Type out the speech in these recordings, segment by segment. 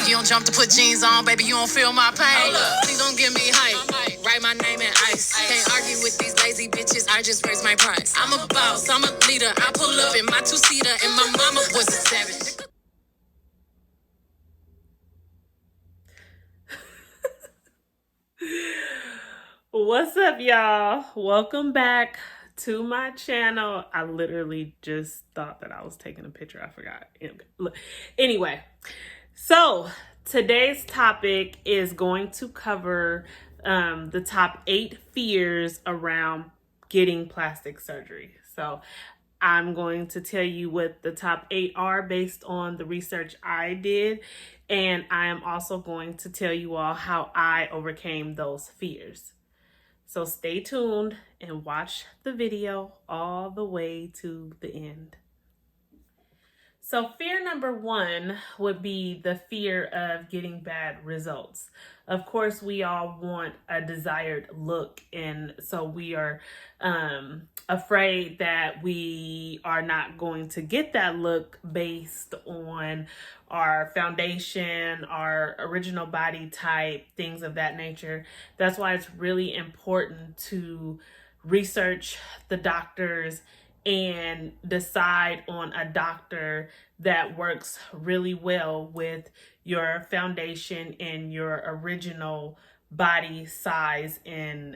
You don't jump to put jeans on, baby, you don't feel my pain. Please don't give me hype. Write my name in ice. Can't argue with these lazy bitches, I just raise my price. I'm a boss, I'm a leader. I pull up in my two-seater, and my mama was a 7. What's up, y'all? Welcome back to my channel. I literally just thought that I was taking a picture. I forgot. Anyway, so today's topic is going to cover the top 8 fears around getting plastic surgery. So I'm going to tell you what the top 8 are based on the research I did. And I am also going to tell you all how I overcame those fears. So stay tuned and watch the video all the way to the end. So fear number 1 would be the fear of getting bad results. Of course, we all want a desired look, and so we are afraid that we are not going to get that look based on our foundation, our original body type, things of that nature. That's why it's really important to research the doctors and decide on a doctor that works really well with your foundation and your original body size and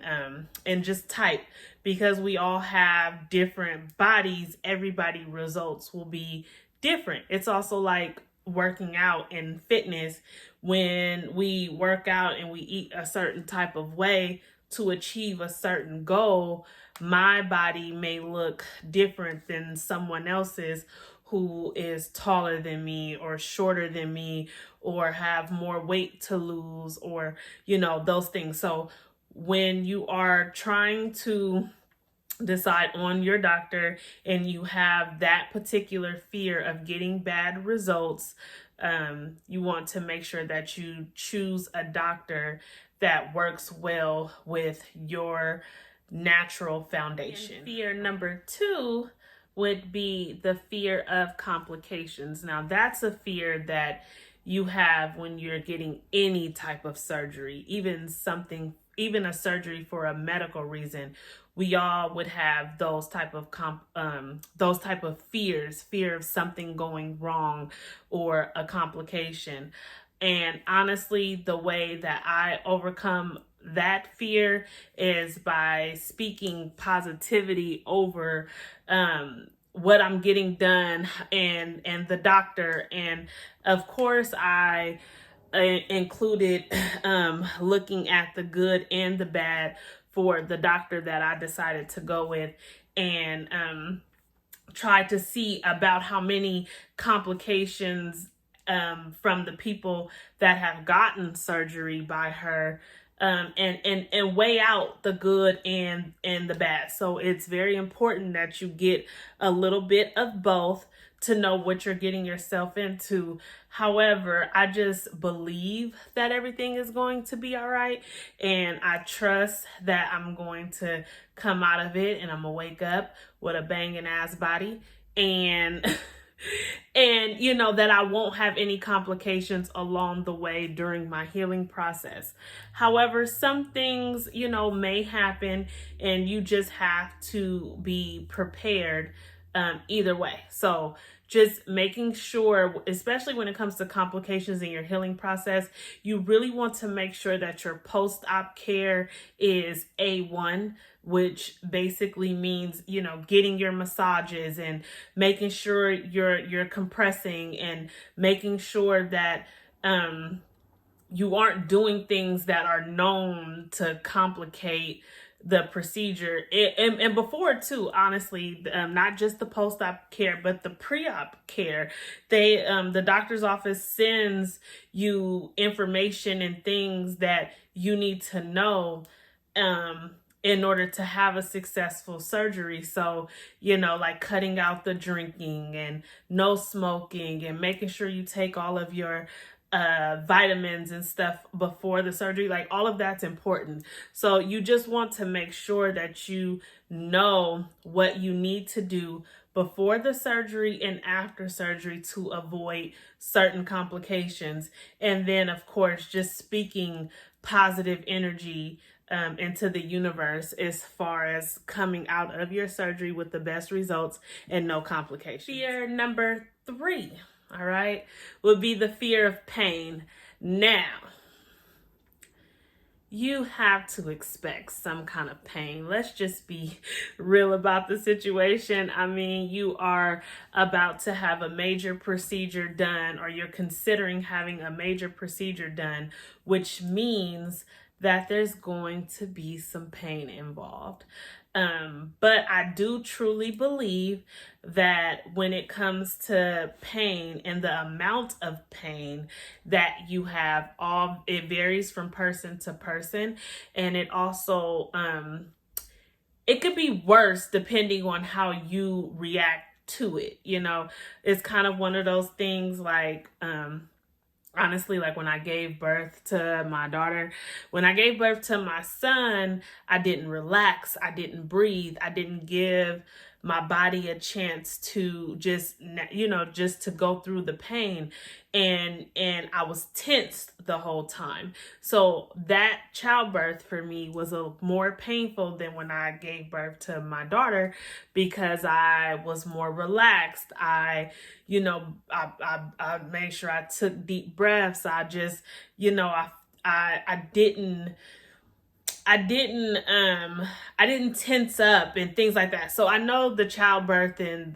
just type, because we all have different bodies. Everybody results will be different. It's also like working out and fitness. When we work out and we eat a certain type of way to achieve a certain goal, my body may look different than someone else's who is taller than me or shorter than me or have more weight to lose, or those things. So when you are trying to decide on your doctor and you have that particular fear of getting bad results, you want to make sure that you choose a doctor that works well with your natural foundation. And fear number 2 would be the fear of complications. Now, that's a fear that you have when you're getting any type of surgery, even a surgery for a medical reason. We all would have those type of fears, fear of something going wrong or a complication. And honestly, the way that I overcome that fear is by speaking positivity over what I'm getting done and the doctor. And of course, I included looking at the good and the bad for the doctor that I decided to go with, and tried to see about how many complications from the people that have gotten surgery by her, and weigh out the good and the bad. So it's very important that you get a little bit of both to know what you're getting yourself into. However, I just believe that everything is going to be all right, and I trust that I'm going to come out of it and I'm gonna wake up with a banging ass body, and that I won't have any complications along the way during my healing process. However, some things, may happen, and you just have to be prepared either way. So just making sure, especially when it comes to complications in your healing process, you really want to make sure that your post-op care is A1, which basically means, getting your massages and making sure you're compressing and making sure that you aren't doing things that are known to complicate the procedure. And before too, honestly, not just the post-op care, but the pre-op care. The doctor's office sends you information and things that you need to know in order to have a successful surgery. So, like cutting out the drinking and no smoking and making sure you take all of your vitamins and stuff before the surgery. Like, all of that's important. So you just want to make sure that you know what you need to do before the surgery and after surgery to avoid certain complications. And then, of course, just speaking positive energy into the universe as far as coming out of your surgery with the best results and no complications. Fear number 3, all right, would be the fear of pain. Now, you have to expect some kind of pain. Let's just be real about the situation. I mean, you are about to have a major procedure done, or you're considering having a major procedure done, which means that there's going to be some pain involved. But I do truly believe that when it comes to pain and the amount of pain that you have, it varies from person to person. And it also, it could be worse depending on how you react to it. You know, it's kind of one of those things like, honestly, like when I gave birth to my daughter, when I gave birth to my son, I didn't relax. I didn't breathe. I didn't give my body a chance to just, just to go through the pain. And I was tense the whole time. So that childbirth for me was more painful than when I gave birth to my daughter, because I was more relaxed. I made sure I took deep breaths. I just, I didn't tense up and things like that. So I know the childbirth and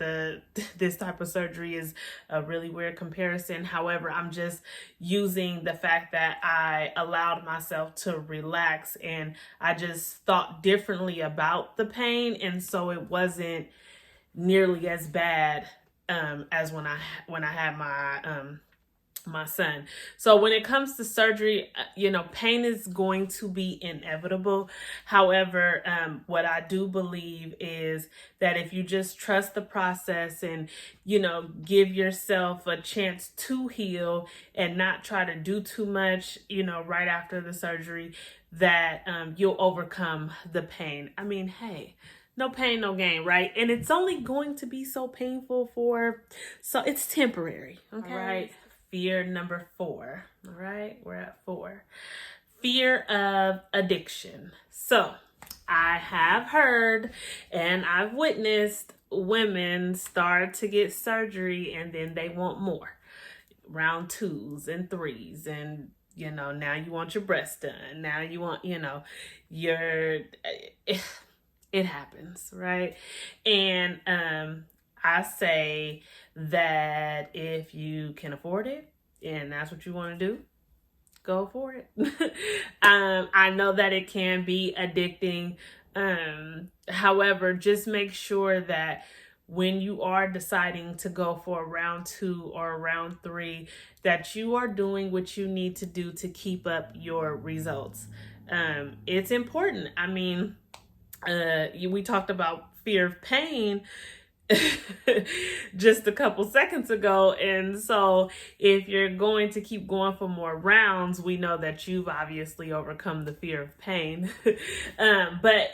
this type of surgery is a really weird comparison. However, I'm just using the fact that I allowed myself to relax and I just thought differently about the pain. And so it wasn't nearly as bad as when I had my son. So when it comes to surgery, pain is going to be inevitable. However, what I do believe is that if you just trust the process and, give yourself a chance to heal and not try to do too much, right after the surgery, that you'll overcome the pain. I mean, hey, no pain, no gain, right? And it's only going to be so painful so it's temporary, okay? All right. Fear number 4, all right? We're at 4. Fear of addiction. So I have heard and I've witnessed women start to get surgery and then they want more. Round 2s and 3s and now you want your breast done. Now you want, it happens, right? And I say that if you can afford it and that's what you want to do, go for it. I know that it can be addicting. However, just make sure that when you are deciding to go for a round 2 or a round 3, that you are doing what you need to do to keep up your results. It's important. I mean, we talked about fear of pain just a couple seconds ago. And so if you're going to keep going for more rounds, we know that you've obviously overcome the fear of pain. But,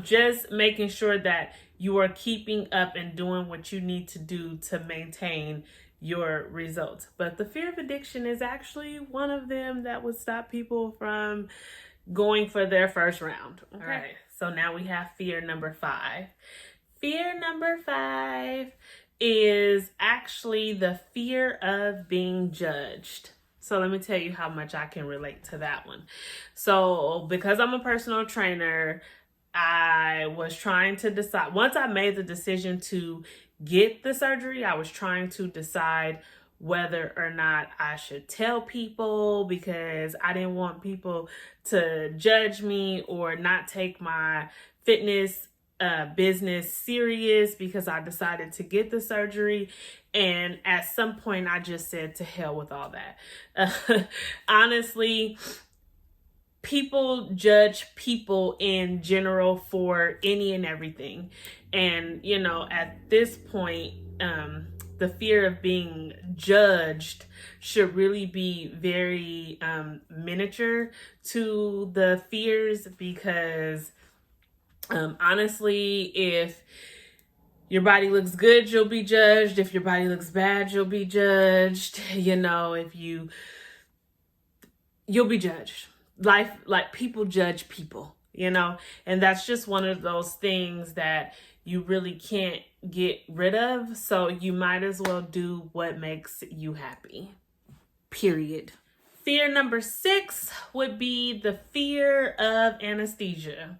just making sure that you are keeping up and doing what you need to do to maintain your results. But the fear of addiction is actually one of them that would stop people from going for their first round. Okay. All right. So now we have fear number 5. Fear number 5 is actually the fear of being judged. So let me tell you how much I can relate to that one. So because I'm a personal trainer, I was trying to decide, once I made the decision to get the surgery, I was trying to decide whether or not I should tell people, because I didn't want people to judge me or not take my fitness business serious, because I decided to get the surgery. And at some point I just said, to hell with all that. Honestly, people judge people in general for any and everything. And, at this point, the fear of being judged should really be very miniature to the fears, because honestly, if your body looks good, you'll be judged. If your body looks bad, you'll be judged. You'll be judged. Life, like, people judge people, and that's just one of those things that you really can't get rid of. So you might as well do what makes you happy. Period. Fear number 6 would be the fear of anesthesia.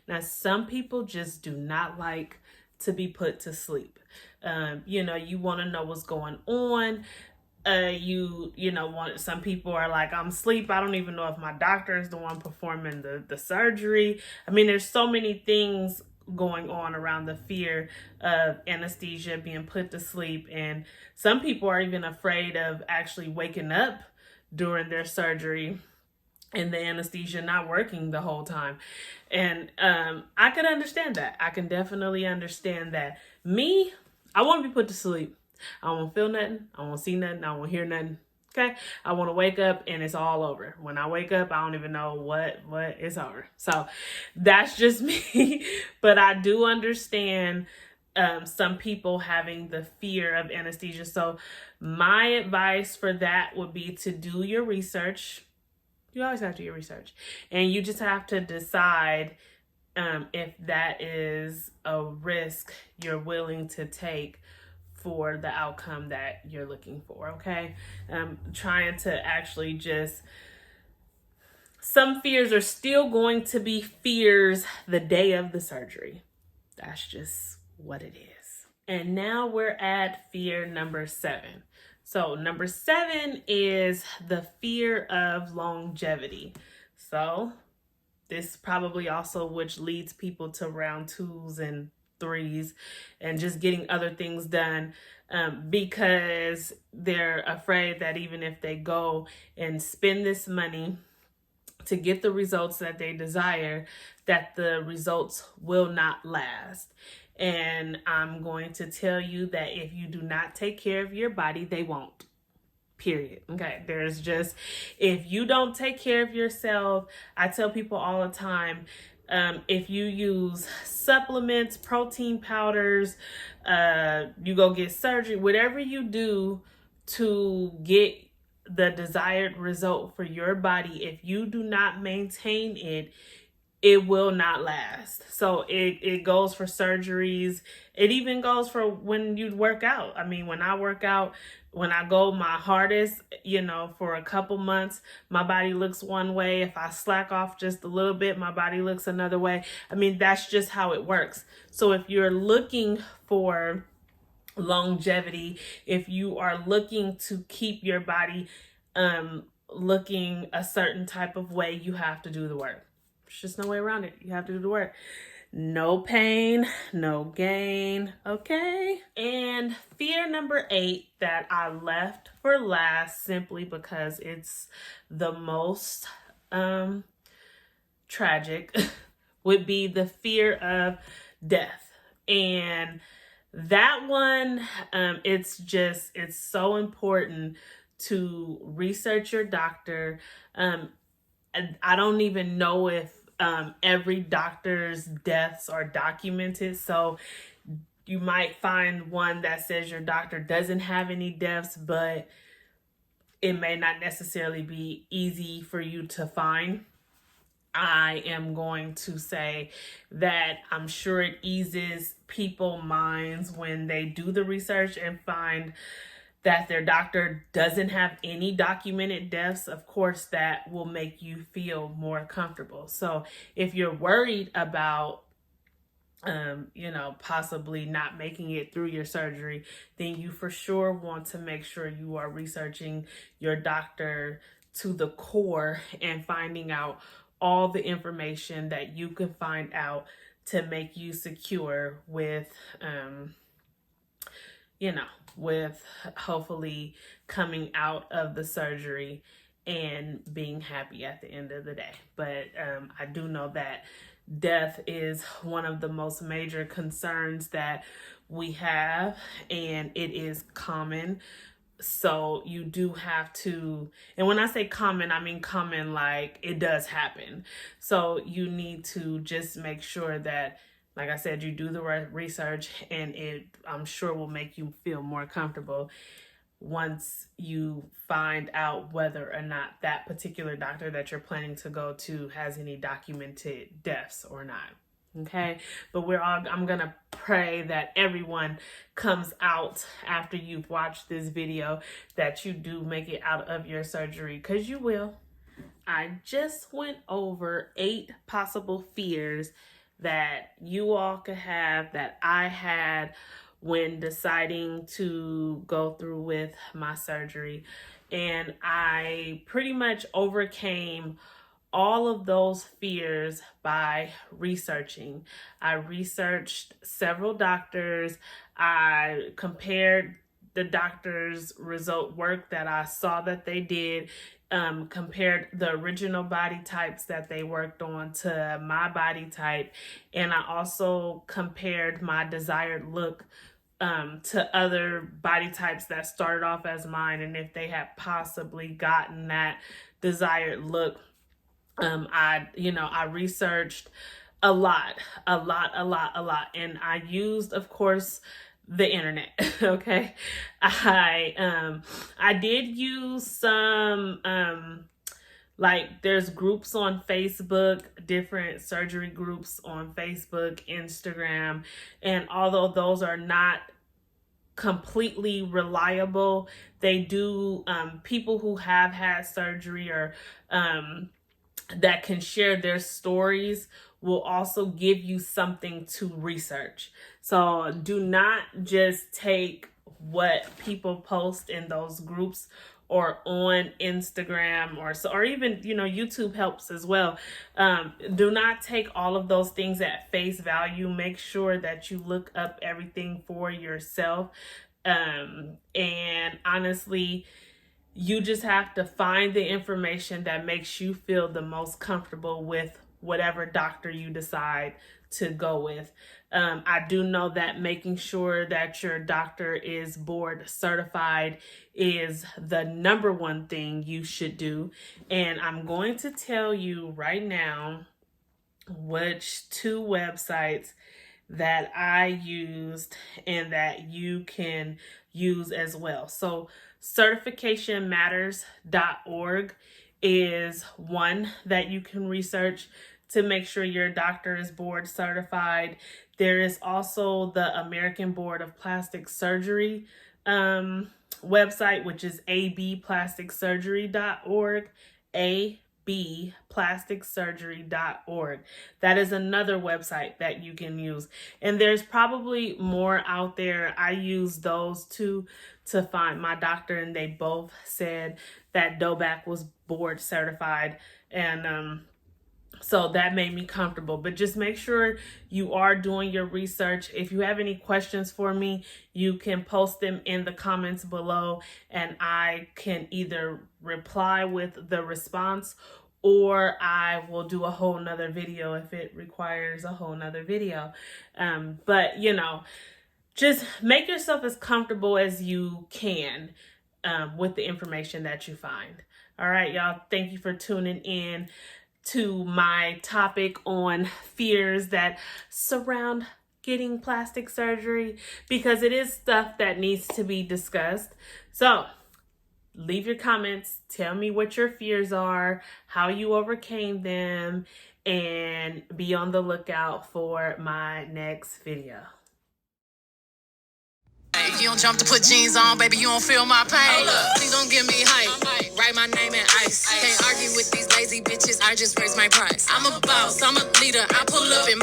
Now, some people just do not like to be put to sleep. You want to know what's going on. Some people are like, I'm asleep. I don't even know if my doctor is the one performing the surgery. I mean, there's so many things going on around the fear of anesthesia, being put to sleep. And some people are even afraid of actually waking up during their surgery and the anesthesia not working the whole time. And I can understand that. I can definitely understand that. Me, I want to be put to sleep. I don't want to feel nothing. I don't want to see nothing. I don't want to hear nothing. Okay? I want to wake up and it's all over. When I wake up, I don't even know what it's over. So that's just me. But I do understand some people having the fear of anesthesia. So my advice for that would be to do your research. You always have to do your research. And you just have to decide if that is a risk you're willing to take for the outcome that you're looking for, okay? Trying to actually some fears are still going to be fears the day of the surgery. That's just what it is. And now we're at fear number 7. So number 7 is the fear of longevity. So this probably also which leads people to round 2s and 3s and just getting other things done because they're afraid that even if they go and spend this money to get the results that they desire, that the results will not last. And I'm going to tell you that if you do not take care of your body, they won't. Period. Okay. If you don't take care of yourself, I tell people all the time, if you use supplements, protein powders, you go get surgery, whatever you do to get the desired result for your body, if you do not maintain it, it will not last. So it goes for surgeries. It even goes for when you work out. I mean, when I work out, when I go my hardest, for a couple months, my body looks one way. If I slack off just a little bit, my body looks another way. I mean, that's just how it works. So if you're looking for longevity, if you are looking to keep your body looking a certain type of way, you have to do the work. There's just no way around it. You have to do the work. No pain, no gain. Okay. And fear number 8 that I left for last simply because it's the most tragic would be the fear of death. And that one, it's so important to research your doctor. I don't even know if every doctor's deaths are documented. So you might find one that says your doctor doesn't have any deaths, but it may not necessarily be easy for you to find. I am going to say that I'm sure it eases people's minds when they do the research and find that their doctor doesn't have any documented deaths. Of course, that will make you feel more comfortable. So if you're worried about, possibly not making it through your surgery, then you for sure want to make sure you are researching your doctor to the core and finding out all the information that you can find out to make you secure with, with hopefully coming out of the surgery and being happy at the end of the day. But I do know that death is one of the most major concerns that we have, and it is common. So you do have to, and when I say common, I mean common like it does happen. So you need to just make sure that Like I said, you do the research, and it, I'm sure, will make you feel more comfortable once you find out whether or not that particular doctor that you're planning to go to has any documented deaths or not. Okay, but I'm gonna pray that everyone comes out after you've watched this video, that you do make it out of your surgery, because you will. I just went over 8 possible fears that you all could have, that I had when deciding to go through with my surgery. And I pretty much overcame all of those fears by researching. I researched several doctors. I compared the doctor's result work that I saw that they did, compared the original body types that they worked on to my body type, and I also compared my desired look to other body types that started off as mine, and if they had possibly gotten that desired look. I researched a lot, and I used, of course, the internet. Okay, I did use some like, there's groups on Facebook, different surgery groups on Facebook, Instagram, and although those are not completely reliable, they do, people who have had surgery or that can share their stories will also give you something to research. So do not just take what people post in those groups or on Instagram, or even, YouTube helps as well. Do not take all of those things at face value. Make sure that you look up everything for yourself. And honestly, you just have to find the information that makes you feel the most comfortable with whatever doctor you decide to go with. I do know that making sure that your doctor is board certified is the number one thing you should do. And I'm going to tell you right now which 2 websites that I used and that you can use as well. So certificationmatters.org is one that you can research to make sure your doctor is board certified. There is also the American Board of Plastic Surgery website, which is abplasticsurgery.org, abplasticsurgery.org. That is another website that you can use. And there's probably more out there. I use those 2 to find my doctor, and they both said that Doback was board certified. And so that made me comfortable. But just make sure you are doing your research. If you have any questions for me, you can post them in the comments below, and I can either reply with the response, or I will do a whole nother video if it requires a whole nother video. But just make yourself as comfortable as you can with the information that you find. All right, y'all. Thank you for tuning in to my topic on fears that surround getting plastic surgery, because it is stuff that needs to be discussed. So leave your comments. Tell me what your fears are, how you overcame them, and be on the lookout for my next video. If you don't jump to put jeans on, baby, you don't feel my pain. Please don't give me hype. Write my name in ice. Can't argue with these lazy bitches, I just raise my price. I'm a boss, I'm a leader. I pull up in